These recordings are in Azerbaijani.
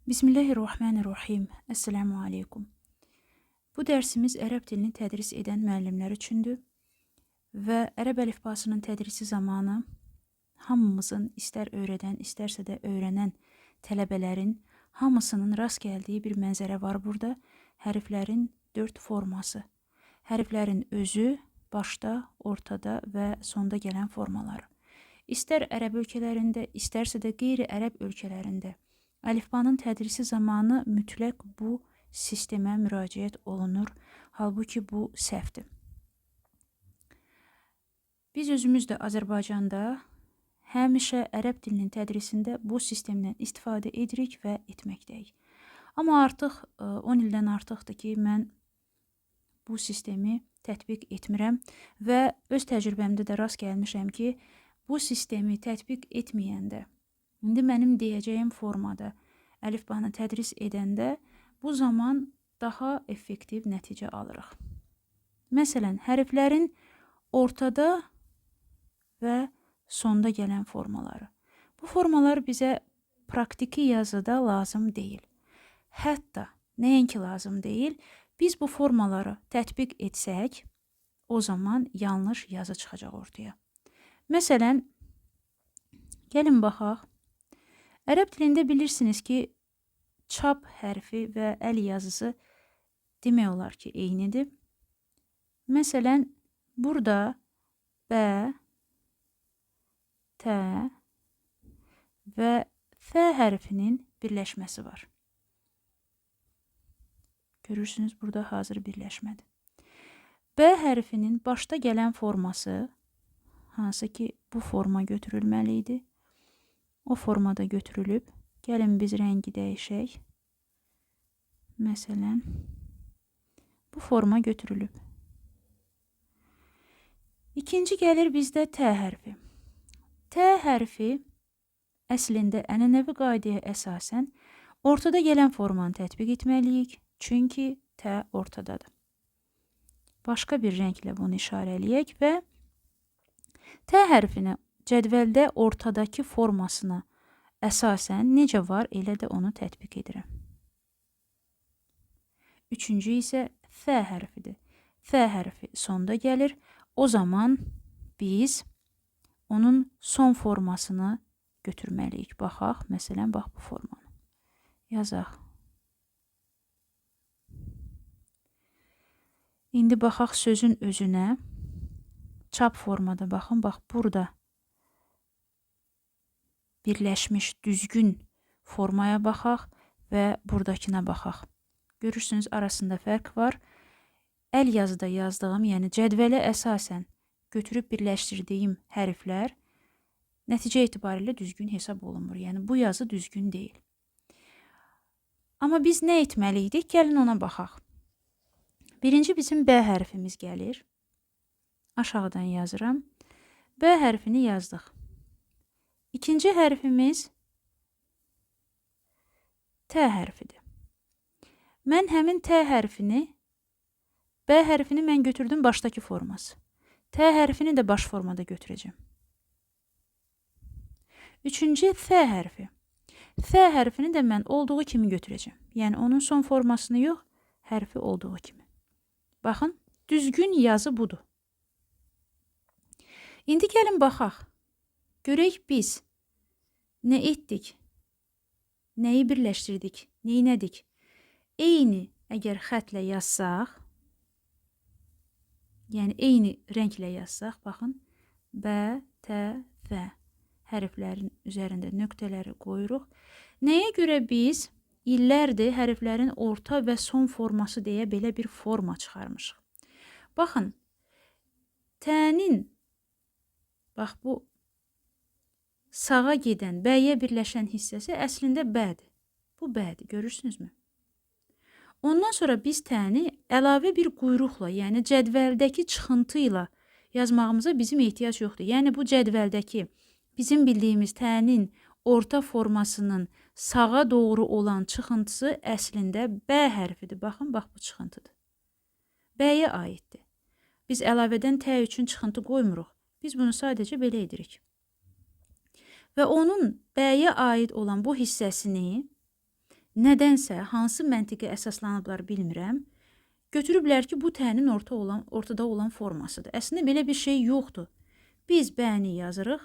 Bismillahirrahmanirrahim. Esselamu aleykum. Bu dərsimiz ərəb dilini tədris edən müəllimlər üçündür və ərəb əlifbasının tədrisi zamanı hamımızın istər öyrədən, istərsə də öyrənən tələbələrin hamısının rast gəldiyi bir mənzərə var burada. Hərflərin 4 forması. Hərflərin özü, başda, ortada və sonda gələn formaları. İstər ərəb ölkələrində, istərsə də qeyri-ərəb ölkələrində əlifbanın tədrisi zamanı mütləq bu sistemə müraciət olunur. Halbuki bu səhvdir. Biz özümüz də Azərbaycanda həmişə ərəb dilinin tədrisində bu sistemdən istifadə edirik və etməkdəyik. Amma artıq 10 ildən artıqdır ki, mən bu sistemi tətbiq etmirəm və öz təcrübəmdə də rast gəlmişəm ki, bu sistemi tətbiq etməyəndə, indi mənim deyəcəyim formada əlifbanı tədris edəndə bu zaman daha effektiv nəticə alırıq. Məsələn, hərflərin ortada və sonda gələn formaları. Bu formalar bizə praktiki yazıda lazım deyil. Hətta nəinki lazım deyil, biz bu formaları tətbiq etsək, o zaman yanlış yazı çıxacaq ortaya. Məsələn, gəlin baxaq. Ərəb dilində bilirsiniz ki, çap hərfi və əl yazısı demək olar ki, eynidir. Məsələn, burada bə, tə və fə hərfinin birləşməsi var. Görürsünüz, burada hazır birləşmədir. B hərfinin başda gələn forması, hansı ki, bu forma götürülməli idi. O formada götürülüb. Gəlin biz rəngi dəyişək. Məsələn, bu forma götürülüb. İkinci gəlir bizdə T hərfi. T hərfi əslində ənənəvi qaydaya əsasən ortada gələn formanı tətbiq etməliyik. Çünki T ortadadır. Başqa bir rənglə bunu işarələyək və T hərfini cədvəldə ortadakı formasına əsasən necə var, elə də onu tətbiq edirəm. Üçüncü isə F hərfidir. F hərfi sonda gəlir. O zaman biz onun son formasını götürməliyik. Baxaq, məsələn, bax bu formanı. Yazaq. İndi baxaq sözün özünə. Çap formada baxın, bax burada birləşmiş düzgün formaya baxaq və buradakına baxaq. Görürsünüz, arasında fərq var. Əl yazıda yazdığım, yəni cədvələ əsasən götürüb birləşdirdiyim hərflər nəticə etibarilə düzgün hesab olunmur. Yəni bu yazı düzgün deyil. Amma biz nə etməliydik? Gəlin ona baxaq. Birinci bizim B hərfimiz gəlir. Aşağıdan yazıram. B hərfini yazdıq. İkinci hərfimiz T hərfidir. Mən həmin T hərfini, B hərfini mən götürdüm başdakı forması. T hərfini də baş formada götürəcəm. Üçüncü F hərfi. F hərfini də mən olduğu kimi götürəcəm. Yəni onun son formasını yox, hərfi olduğu kimi. Baxın, düzgün yazı budur. İndi gəlin baxaq. Görək biz nə etdik, nəyi birləşdirdik, neynədik? Eyni əgər xətlə yazsaq, yəni eyni rənglə yazsaq, baxın, B, T, F hərflərin üzərində nöqtələri qoyuruq. Nəyə görə biz illərdir hərflərin orta və son forması deyə belə bir forma çıxarmışıq? Baxın, T-nin, bax bu sağa gedən, B-yə birləşən hissəsi əslində B-dir. Bu B-dir, görürsünüzmü? Ondan sonra biz T-ni əlavə bir quyruqla, yəni cədvəldəki çıxıntı ilə yazmağımıza bizim ehtiyac yoxdur. Yəni bu cədvəldəki bizim bildiyimiz T-nin orta formasının sağa doğru olan çıxıntısı əslində B hərfidir. Baxın, bax bu çıxıntıdır. B-yə aiddir. Biz əlavədən T üçün çıxıntı qoymuruq. Biz bunu sadəcə belə edirik. Və onun B-yə aid olan bu hissəsini nədənsə hansı məntiqə əsaslanıblar bilmirəm, götürüblər ki, bu tənin ortada olan formasıdır. Əslində belə bir şey yoxdur. Biz bəni yazırıq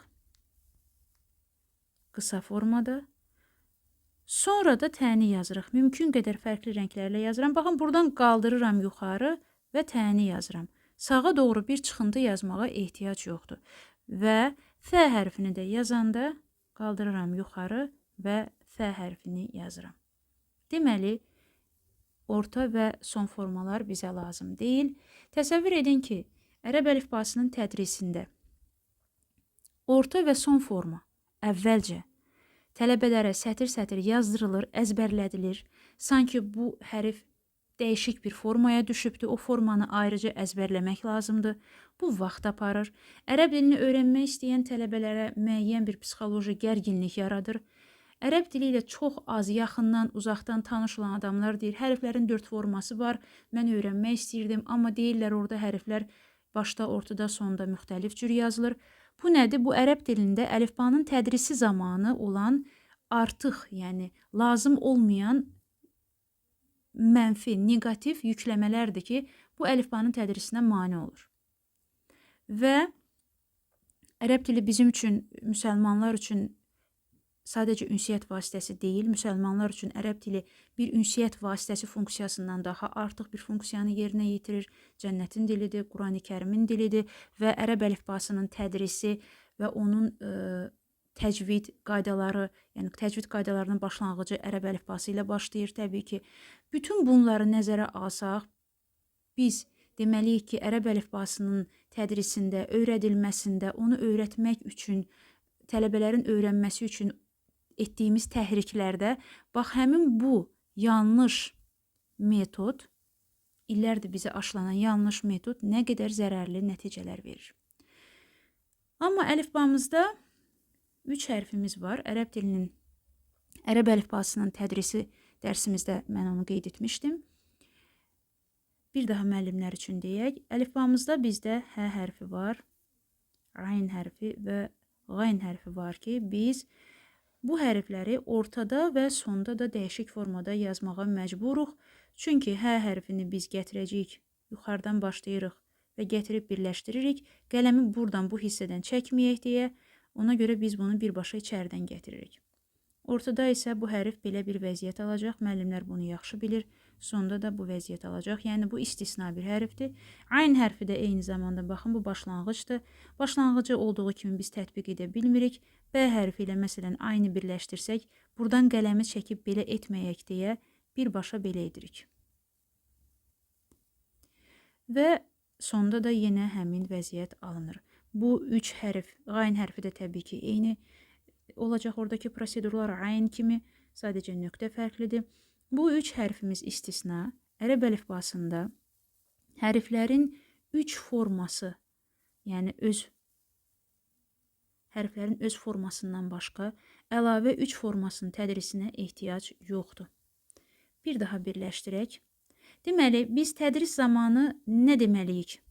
qısa formada. Sonra da təni yazırıq. Mümkün qədər fərqli rənglərlə yazıram. Baxın, buradan qaldırıram yuxarı və təni yazıram. Sağa doğru bir çıxıntı yazmağa ehtiyac yoxdur. Və F hərfini də yazanda qaldırıram yuxarı və F hərfini yazıram. Deməli, orta və son formalar bizə lazım deyil. Təsəvvür edin ki, ərəb əlifbasının tədrisində orta və son forma əvvəlcə tələbələrə sətir-sətir yazdırılır, əzbərlədilir. Sanki bu hərf dəyişik bir formaya düşübdür. O formanı ayrıca əzbərləmək lazımdır. Bu vaxt aparır. Ərəb dilini öyrənmək istəyən tələbələrə müəyyən bir psixoloji gərginlik yaradır. Ərəb dili ilə çox az yaxından, uzaqdan tanış olan adamlar deyir, hərflərin 4 forması var, mən öyrənmək istəyirdim, amma deyirlər orada hərflər başda, ortada, sonda müxtəlif cür yazılır. Bu nədir? Bu ərəb dilində əlifbanın tədrisi zamanı olan artıq, yəni lazım olmayan mənfi, negativ yükləmələrdir ki, bu əlifbanın tədrisinə mane olur. Və ərəb dili bizim üçün, müsəlmanlar üçün sadəcə ünsiyyət vasitəsi deyil, müsəlmanlar üçün ərəb dili bir ünsiyyət vasitəsi funksiyasından daha artıq bir funksiyanı yerinə yetirir. Cənnətin dilidir, Qurani Kərimin dilidir və ərəb əlifbasının tədrisi və onun təcvid qaydaları, yəni təcvid qaydalarının başlanğıcı ərəb əlifbası ilə başlayır təbii ki. Bütün bunları nəzərə alsaq, biz deməliyik ki, ərəb əlifbasının tədrisində, öyrədilməsində, onu öyrətmək üçün, tələbələrin öyrənməsi üçün etdiyimiz təhriklərdə, bax, həmin bu yanlış metod, illərdir bizə aşılanan yanlış metod nə qədər zərərli nəticələr verir. Amma əlifbamızda 3 hərfimiz var. Ərəb dilinin, ərəb əlifbasının tədrisi dərsimizdə mən onu qeyd etmişdim. Bir daha müəllimlər üçün deyək. Əlifbamızda bizdə H hərfi var, Ayn hərfi və Qayn hərfi var ki, biz bu hərfləri ortada və sonda da dəyişik formada yazmağa məcburuq. Çünki H hərfini biz gətirəcəyik, yuxarıdan başlayırıq və gətirib birləşdiririk. Qələmi buradan, bu hissədən çəkməyək deyə, ona görə biz bunu birbaşa içəridən gətiririk. Ortada isə bu hərf belə bir vəziyyət alacaq. Müəllimlər bunu yaxşı bilir. Sonda da bu vəziyyət alacaq. Yəni, bu istisna bir hərfdir. Ayn hərfi də eyni zamanda, baxın, bu başlanğıcdır. Başlanğıcı olduğu kimi biz tətbiq edə bilmirik. B hərfi ilə, məsələn, aynı birləşdirsək, buradan qələmi çəkib belə etməyək deyə birbaşa belə edirik. Və sonda da yenə həmin vəziyyət alınır. Bu 3 hərf, Qayn hərfi də təbii ki, eyni olacaq, oradakı prosedurlar ayn kimi, sadəcə nöqtə fərqlidir. Bu 3 hərfimiz istisna, ərəb əlifbasında hərflərin 3 forması, yəni hərflərin öz formasından başqa əlavə 3 formasının tədrisinə ehtiyac yoxdur. Bir daha birləşdirək. Deməli, biz tədris zamanı nə deməliyik?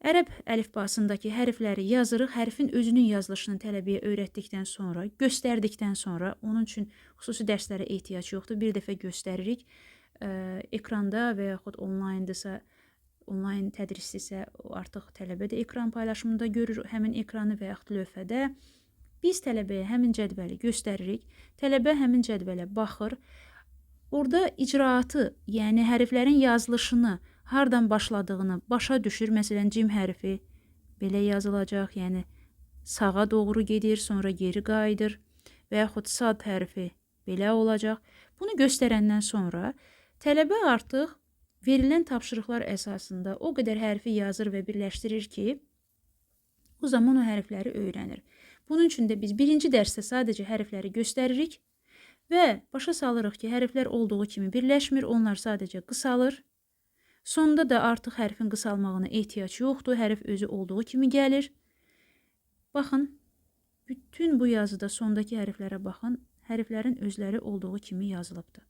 Ərəb əlifbasındakı hərfləri yazırıq, hərfin özünün yazılışını tələbəyə öyrətdikdən sonra, göstərdikdən sonra, onun üçün xüsusi dərslərə ehtiyac yoxdur, bir dəfə göstəririk. Ekranda və yaxud onlayndırsa, onlayn tədrislisə artıq tələbə də ekran paylaşımında görür həmin ekranı və yaxud lövhədə. Biz tələbəyə həmin cədvəli göstəririk, tələbə həmin cədvələ baxır. Orada icraatı, yəni hərflərin yazılışını, hardan başladığını başa düşür. Məsələn, cim hərfi belə yazılacaq, yəni sağa doğru gedir, sonra geri qayıdır və yaxud sad hərfi belə olacaq. Bunu göstərəndən sonra tələbə artıq verilən tapşırıqlar əsasında o qədər hərfi yazır və birləşdirir ki, o zaman o hərfləri öyrənir. Bunun üçün də biz birinci dərsdə sadəcə hərfləri göstəririk və başa salırıq ki, hərflər olduğu kimi birləşmir, onlar sadəcə qısalır. Sonda da artıq hərfin qısalmağına ehtiyac yoxdur, hərf özü olduğu kimi gəlir. Baxın, bütün bu yazıda sondakı hərflərə baxın, hərflərin özləri olduğu kimi yazılıbdır.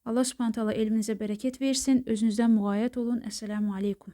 Allah Subhanahu taala elminizə bərəkət versin, özünüzdən müğayət olun. Əssəlamu aleykum.